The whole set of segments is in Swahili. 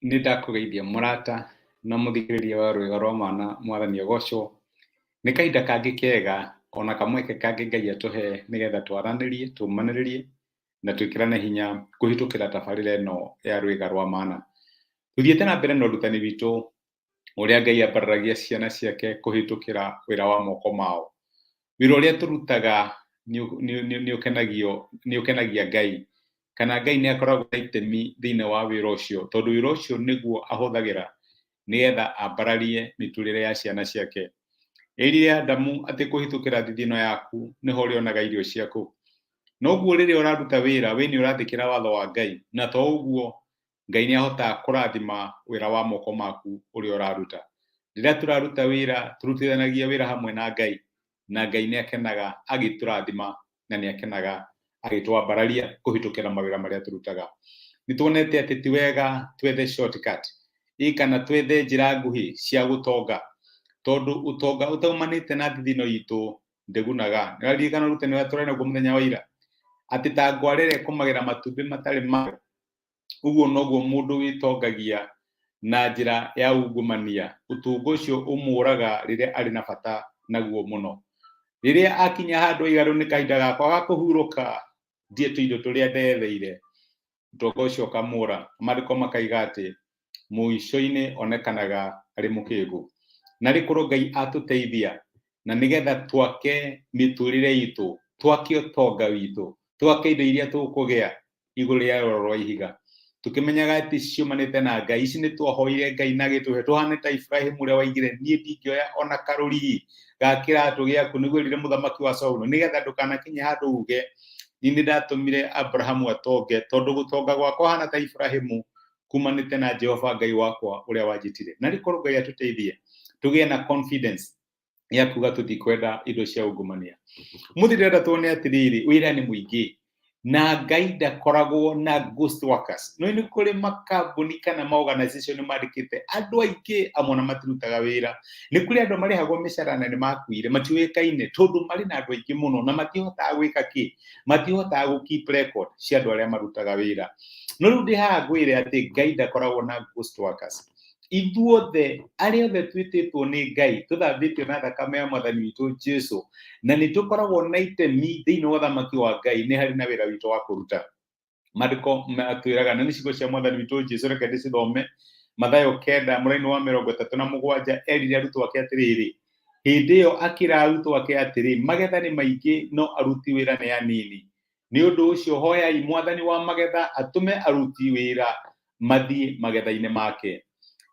Nĩ ndakũgeithia mũrata na mũthikĩrĩria wa rwĩga rwa mwana Mwathani Ogocwo. Nĩ kahinda kangĩ kega ona kamweke kangĩ Ngai atũhe nĩgetha twaranĩrie, tũmanĩrĩrie na twĩkĩrane hinya kũhĩtũkĩra tabarĩra ĩno ya rwĩga rwa mana. Tũthiĩte na mbere na ũrutani witũ ũrĩa Ngai ambarĩragia ciana ciake kũhĩtũkĩra wĩra wa moko mao. Wĩra ũrĩa tũrutaga nĩ ũkenagia Ngai, kana Ngai nĩ akoragwo na itemi thĩinĩ wa wĩra ũcio, tondũ wĩra ũcio nĩguo ahũthagĩra nĩgetha ambararie mĩtũrĩre ya ciana ciake. Erire Adamu atĩ kũhĩtũkĩra thithino yaku nĩho ũrĩonaga irio ciaku. Noguo rĩrĩa ũraruta wĩra, we nĩ ũrathĩkĩra watho wa Ngai, na to ũguo Ngai nĩ ahotaga kũrathima wĩra wa moko maku ũrĩa ũraruta. Rĩrĩa tũraruta wĩra, tũrutithanagia wĩra hamwe na Ngai, na Ngai nĩ akenaga agĩtũrathima na nĩ akenaga agĩtwambararia kũhĩtũkĩra mawĩra marĩa tũrutaga. Nĩ tuonete atĩ ti wega twethe shortcut, kana twethe njĩra nguhĩ cia gũtonga, tondũ ũtonga ũtaumanĩte na thithino itũ ndĩgunaga. Nĩũraririkana ũrutani ũrĩa tũrarĩ naguo mũthenya wa ira, atĩ ta ngware ĩrĩa ĩkomagĩra matumbĩ matarĩ mayo, ũguo noguo mũndũ wĩtongagia na njĩra ya ungumania, ũtonga ũcio ũmũraga rĩrĩa arĩ na bata naguo mũno. Rĩrĩa akinya handũ aiga rĩu nĩ kahinda gakwa ga kũhurũka, ndiĩ tũindo tũrĩa ndetheire, ũtonga ũcio ũkamũra. Maandĩko makaiga atĩ mũico-inĩ onekanaga arĩ mũkĩĩgu. Na rĩkorwo Ngai atũteithia na nĩgetha twake mĩtũrĩre itũ, twake ũtonga witũ, twake indo iria tũkũgĩa igũrũ rĩa rwaro rwa ihiga, tũkĩmenyaga atĩ ciumanĩte na Ngai. Ici nĩ twahoire Ngai na gĩtũhe, tũhane ta Ibrahimu ũrĩa waigire, niĩ ndingĩoya ona karũrigi ga kĩratũ gĩaku, nĩguo rĩrĩa mũthamaki wa Saũlũ, nĩgetha ndũkanakinye handũ uge nĩ ndatũmire Abrahamu atonge, tondũ gũtonga gwakwa hana ta Ibrahimu kumanĩte na Jehova Ngai wakwa ũrĩa wanjĩtire. Na rĩkorwo Ngai atũteithie tũgĩe na confidence ya kuga tũtikwenda indo cia ungumania. Mũthĩ ndĩrenda tuone atĩrĩrĩ, wĩra nĩ mũingĩ na Ngai ndakoragwo na ghost workers. Nĩ kũrĩ makambuni kana ma-organization mandĩkĩte andũ aingĩ amwe na matirutaga wĩra. Nĩ kũrĩ andũ marĩhagwo mĩcara na nĩ makuire, matiũĩkaine, tondũ marĩ na andũ aingĩ mũno na matihotaga gwĩka kĩ, matihotaga gũ keep record cia andũ arĩa marutaga wĩra. No rĩu ndĩ haha ngwĩre atĩ Ngai ndakoragwo na ghost workers. Ithuothe arĩa othe twĩtĩtwo nĩ Ngai, tũthambĩtio na thakame ya Mwathani witũ Jesũ, na nĩ tũkoragwo na itemi thĩinĩ wa ũthamaki wa Ngai, nĩ harĩ na wĩra witũ wa kũruta. Maandĩko matwĩraga, na nĩ ciugo cia Mwathani witũ Jesũ, reke ndĩcithome. Mathayo 9 mũraini wa 37 erire arutwo ake atĩrĩrĩ, hĩndĩ ĩyo akĩra arutwo ake atĩrĩ, magetha nĩ maingĩ no aruti wĩra nĩ anini. Nĩ ũndũ ũcio hoyai Mwathani wa magetha atũme aruti wĩra mathiĩ magetha-inĩ make.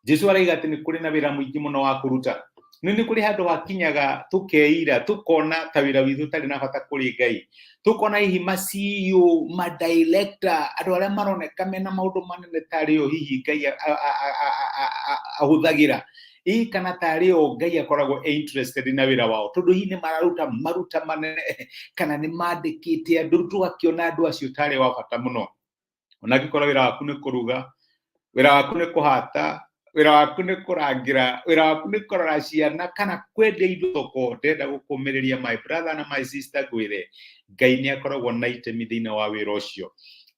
Jesũ araiga atĩ nĩ kũrĩ na wĩra mũingĩ mũno wa kũruta. Nĩ kũrĩ handũ hakinyaga tũkeira, tũkona ta wĩra witũ ũtarĩ na bata kũrĩ Ngai. Tũkona hihi ma-CEO, ma-director, andũ arĩa maroneka mena maũndũ manene tarĩ o hihi Ngai ahũthagĩra, kana tarĩ o Ngai akoragwo interested na wĩra wao, tondũ hihi nĩ mararuta maruta manene kana nĩ mandĩkĩte andũ, tũgakĩona andũ acio tarĩ wa bata mũno. Ona angĩkorwo wĩra waku nĩ kũruga, wĩra waku nĩ kũhata, wĩra waku nĩ kũrangĩra, wĩra waku nĩ kũrora ciana kana kwendia indo thoko, ndĩrenda gũkũmĩrĩria my brother na my sister ngwĩre, Ngai nĩ akoragwo na itemi thĩinĩ wa wĩra ũcio.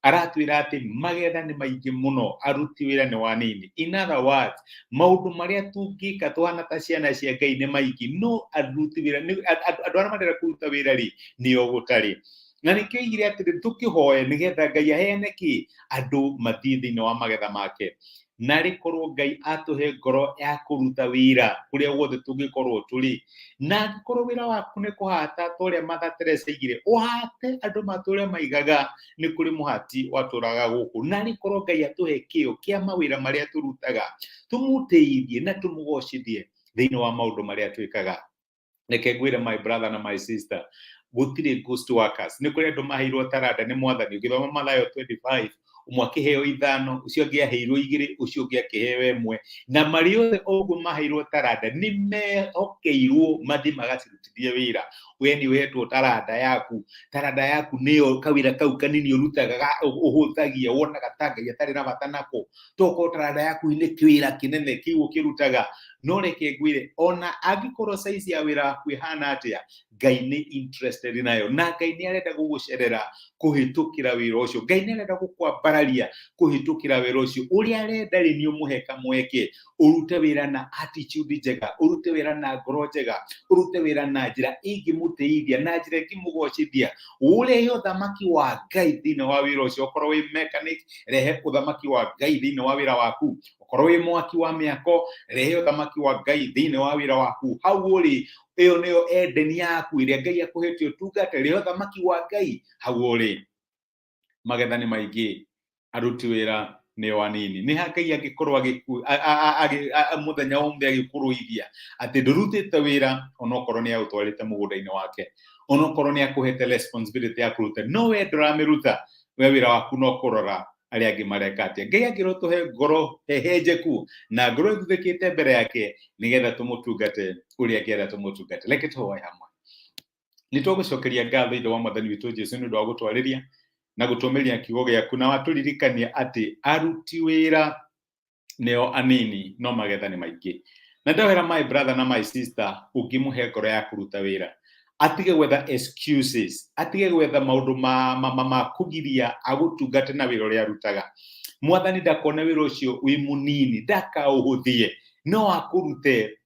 Aratwĩra atĩ magetha nĩ maingĩ mũno, aruti wĩra nĩ wanini. In other words, maũndũ marĩa tũngĩka tũhana ta ciana cia Ngai nĩ maingĩ, no aruti wĩra, andũ arĩa marenda kũruta wĩra rĩ, nĩo gũtarĩ. Na nĩkĩo oigire atĩrĩ, tũkĩhoe nĩgetha Ngai aheane kĩ, andũ mathiĩ thĩinĩ wa magetha make. Na rĩkorwo Ngai atũhe ngoro ya kũruta wĩra kũrĩa guothe tũngĩkorwo tũrĩ. Na angĩkorwo wĩra waku nĩ kũhata ta ũrĩa Mother Teresa aigire, ũhate andũ matũũre maigaga nĩ kũrĩ mũhati watũũraga gũkũ. Na rĩkorwo Ngai atũhe kĩo kĩa mawĩra marĩa tũrutaga, tũmũtĩithie na tũmũgocithie thĩinĩ wa maũndũ marĩa twĩkaga. Reke ngwĩre my brother na my sister, gũtirĩ ghost workers. Nĩ kũrĩ andũ maheirwo taranda nĩ Mwathani. Ũgĩthoma Mathayo 25, ũmwe akĩheo 5, ũcio ũngĩ aheirwo 2, ũcio ũngĩ akĩheo 1. Na marĩ othe ũguo maheirwo taranda nĩ mehokeirwo mathiĩ magacirutithie wĩra. we ni wetwo taranda yaku niyo kawira kau kanini urutaga uhuthagia wonaga ta Ngai atari na bata nako toko taranda yaku ni kiwira kinene kiu kirutaga no reke ngwire ona angikorwo size ya wira waku ihana atia Ngai ni interested nayo na Ngai ni arenda gugucerera kuhitukira wira ucio Ngai ni arenda gukwambararia kuhitukira wira ucio uria arenda ri ni umuhe kamweke urute wira na attitude njega urute wira na ngoro njega urute wira na njira ingimuteiithia na njira ingimugocithia urehe uthamaki wa Ngai thini wa wira ucio okorwo wi mechanic rehe uthamaki wa Ngai thini wa wira waku okorwo wi mwaki wa miako rehe uthamaki wa Ngai thini wa wira waku hau uri iyo niyo endeni yaku iria Ngai akuhetio tungate rehe uthamaki wa Ngai hau uri magetha ni maingi aruti wira ni wanini ni Ngai angikorwo muthenya umbe agikuruithia ati ndurutite wira onokorwo ni autwarite mugunda-ini wake onokorwo ni akuhete responsibility ya kuruta no we nduramiruta we wira waku no kurora aria angi mareka atia Ngai angirotuhe ngoro hehenjeku na ngoro ithukite mbere yake nigetha tumutungate uria angienda tumutungate reke tuhoe hamwe ni tugucokeria ngatho ithe wa mwathani witu Jesu ni undu wa gutwariria na gutumiria kiugo giaku na waturirikania ati aruti wira neo anini no magetha ni maingi na ndawira my brother na my sister ungimuhe ngoro ya kuruta wira atige gwetha excuses atige gwetha maundu ma kugiria agutungate na wira uria arutaga mwathani ndakona wira ucio wi munini ndakauhuthie no akurute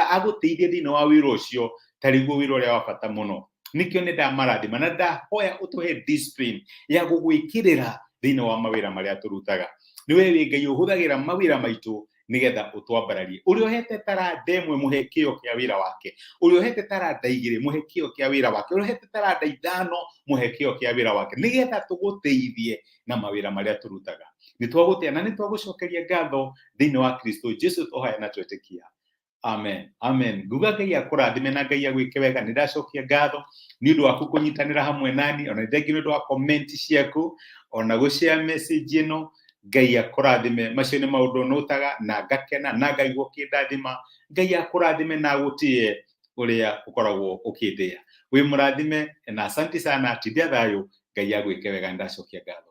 aguteithie thini wa wira ucio tariguo wira uria wa bata muno nikio ni ndamarathima na ndahoya utuhe discipline ya gugwikirira thini wa mawira maria turutaga ni we Ngai uhuthagira mawira maitu nigetha utwambararie uri ohete taranda imwe muhe kio kia wira wake uri ohete taranda igire muhe kio kia wira wake uri ohete taranda ithano muhe kio kia wira wake nigetha tuguteithie na mawira maria turutaga ni twagutia na ni twagucokeria ngatho thini wa Kristo Jesu tuhoya na twetikia amen amen nguga Ngai akurathime na Ngai agwike wega ni ndacokia ngatho ni undu waku kunyitanira hamwe nani ona thengi ni undu wa comment ciaku ona gushare message ino Ngai akurathime macio ni maundu nutaga na ngakena na ngaigua kindathima Ngai akurathime na gutie uria ukoragwo ukindea wi murathime na asante sana tithia thayo Ngai agwike wega ndacokia ngatho